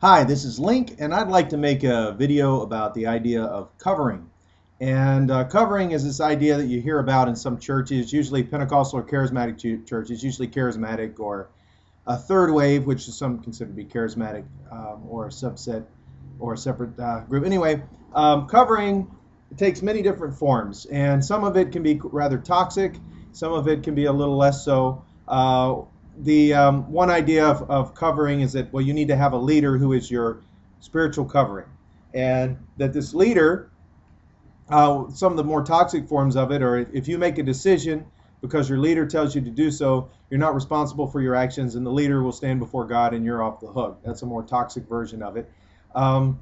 Hi, this is Link, and I'd like to make a video about the idea of covering. And covering is this idea that you hear about in some churches, usually Pentecostal or charismatic churches, usually charismatic or a third wave, which some consider to be charismatic or a subset or a separate group. Anyway, covering takes many different forms, and some of it can be rather toxic, some of it can be a little less so. The one idea of covering is that, well, you need to have a leader who is your spiritual covering, and that this leader, some of the more toxic forms of it, or if you make a decision because your leader tells you to do so, you're not responsible for your actions, and the leader will stand before God and you're off the hook. That's a more toxic version of it. Um,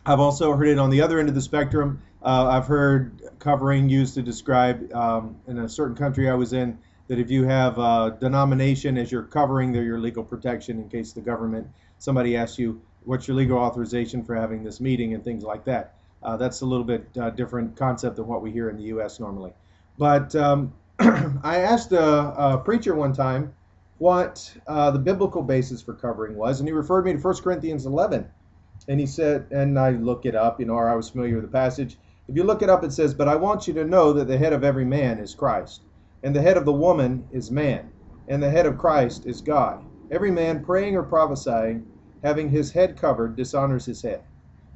I've also heard it on the other end of the spectrum. I've heard covering used to describe, in a certain country I was in, that if you have a denomination as your covering, they're your legal protection in case the government, somebody asks you, what's your legal authorization for having this meeting and things like that. That's a little bit different concept than what we hear in the U.S. normally. But I asked a preacher one time what the biblical basis for covering was, and he referred me to 1 Corinthians 11. And he said, and I look it up, or I was familiar with the passage. If you look it up, it says, "But I want you to know that the head of every man is Christ, and the head of the woman is man, and the head of Christ is God. Every man praying or prophesying, having his head covered, dishonors his head.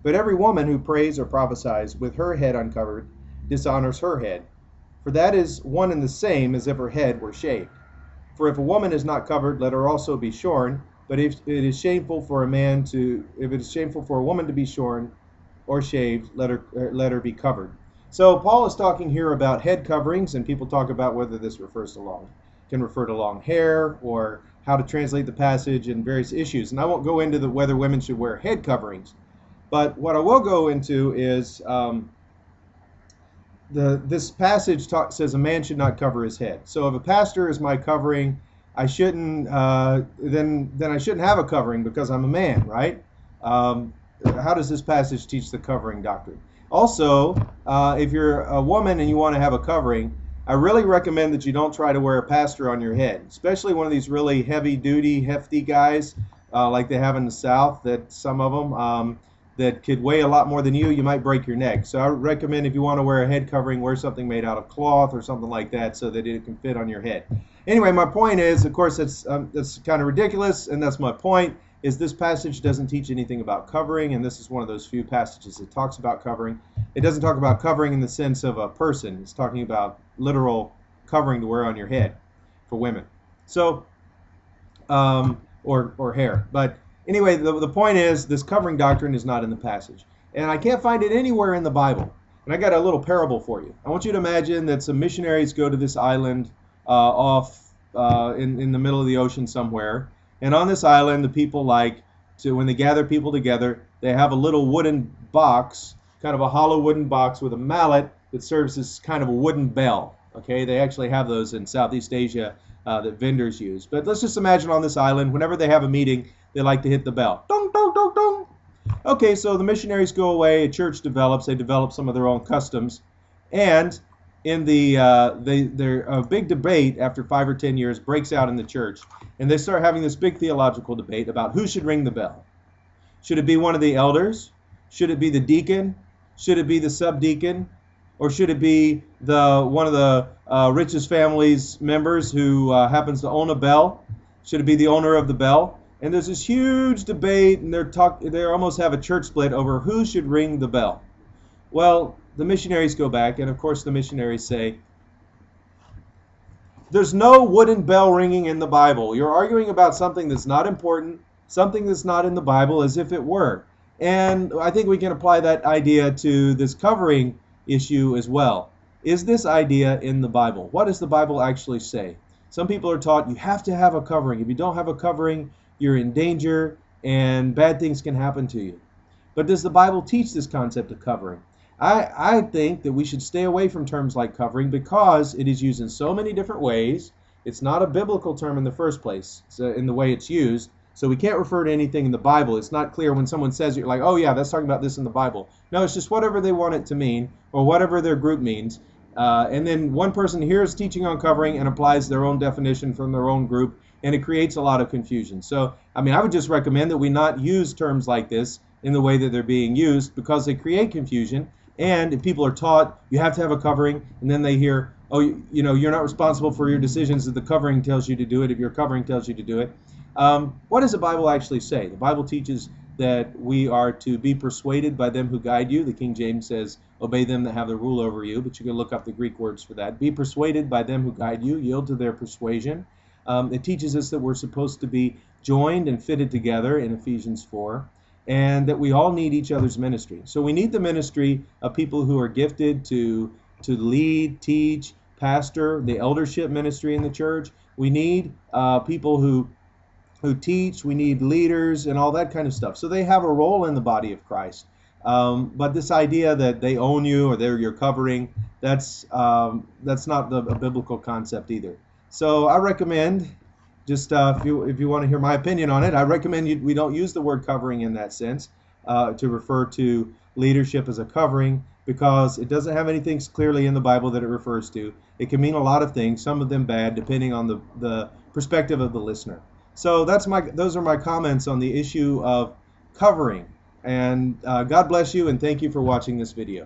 But every woman who prays or prophesies with her head uncovered, dishonors her head. For that is one and the same as if her head were shaved. For if a woman is not covered, let her also be shorn. But if it is shameful for a woman to be shorn or shaved, let her be covered." So Paul is talking here about head coverings, and people talk about whether this can refer to long hair, or how to translate the passage and various issues. And I won't go into whether women should wear head coverings, but what I will go into is this passage says a man should not cover his head. So if a pastor is my covering, I shouldn't then I shouldn't have a covering because I'm a man, right? How does this passage teach the covering doctrine? Also, if you're a woman and you want to have a covering, I really recommend that you don't try to wear a pastor on your head, especially one of these really heavy-duty, hefty guys like they have in the South. That some of them that could weigh a lot more than you might break your neck. So I recommend, if you want to wear a head covering, wear something made out of cloth or something like that so that it can fit on your head. Anyway, my point is, of course, that's kind of ridiculous, and that's my point, is this passage doesn't teach anything about covering, and this is one of those few passages that talks about covering. It doesn't talk about covering in the sense of a person. It's talking about literal covering to wear on your head for women. So, or hair. But anyway, the point is, this covering doctrine is not in the passage. And I can't find it anywhere in the Bible. And I got a little parable for you. I want you to imagine that some missionaries go to this island off in the middle of the ocean somewhere. And on this island, the people when they gather people together, they have a little wooden box, kind of a hollow wooden box with a mallet that serves as kind of a wooden bell. Okay, they actually have those in Southeast Asia that vendors use. But let's just imagine on this island, whenever they have a meeting, they like to hit the bell. Dong, dong, dong, dong. Okay, so the missionaries go away, a church develops, they develop some of their own customs, and in a big debate after 5 or 10 years breaks out in the church, and they start having this big theological debate about who should ring the bell. Should it be one of the elders? Should it be the deacon? Should it be the subdeacon? Or should it be one of the richest family's members who happens to own a bell? Should it be the owner of the bell? And there's this huge debate, and they almost have a church split over who should ring the bell. Well, the missionaries go back, and of course the missionaries say, there's no wooden bell ringing in the Bible. You're arguing about something that's not important, something that's not in the Bible, as if it were. And I think we can apply that idea to this covering issue as well. Is this idea in the Bible? What does the Bible actually say? Some people are taught you have to have a covering. If you don't have a covering, you're in danger and bad things can happen to you. But does the Bible teach this concept of covering? I think that we should stay away from terms like covering because it is used in so many different ways. It's not a biblical term in the first place, in the way it's used. So we can't refer to anything in the Bible. It's not clear when someone says it, you're like, oh yeah, that's talking about this in the Bible. No, it's just whatever they want it to mean, or whatever their group means. And then one person hears teaching on covering and applies their own definition from their own group, and it creates a lot of confusion. So, I mean, I would just recommend that we not use terms like this in the way that they're being used, because they create confusion. And if people are taught you have to have a covering, and then they hear, oh, you know, you're not responsible for your decisions if the covering tells you to do it, if your covering tells you to do it. What does the Bible actually say? The Bible teaches that we are to be persuaded by them who guide you. The King James says, obey them that have the rule over you, but you can look up the Greek words for that. Be persuaded by them who guide you, yield to their persuasion. It teaches us that we're supposed to be joined and fitted together in Ephesians 4, and that we all need each other's ministry. So we need the ministry of people who are gifted to lead, teach, pastor, the eldership ministry in the church. We need people who teach, we need leaders and all that kind of stuff. So they have a role in the body of Christ. But this idea that they own you or they're your covering, that's not a biblical concept either. So I recommend, just if you want to hear my opinion on it, I recommend we don't use the word covering in that sense to refer to leadership as a covering, because it doesn't have anything clearly in the Bible that it refers to. It can mean a lot of things, some of them bad, depending on the perspective of the listener. So those are my comments on the issue of covering. And God bless you, and thank you for watching this video.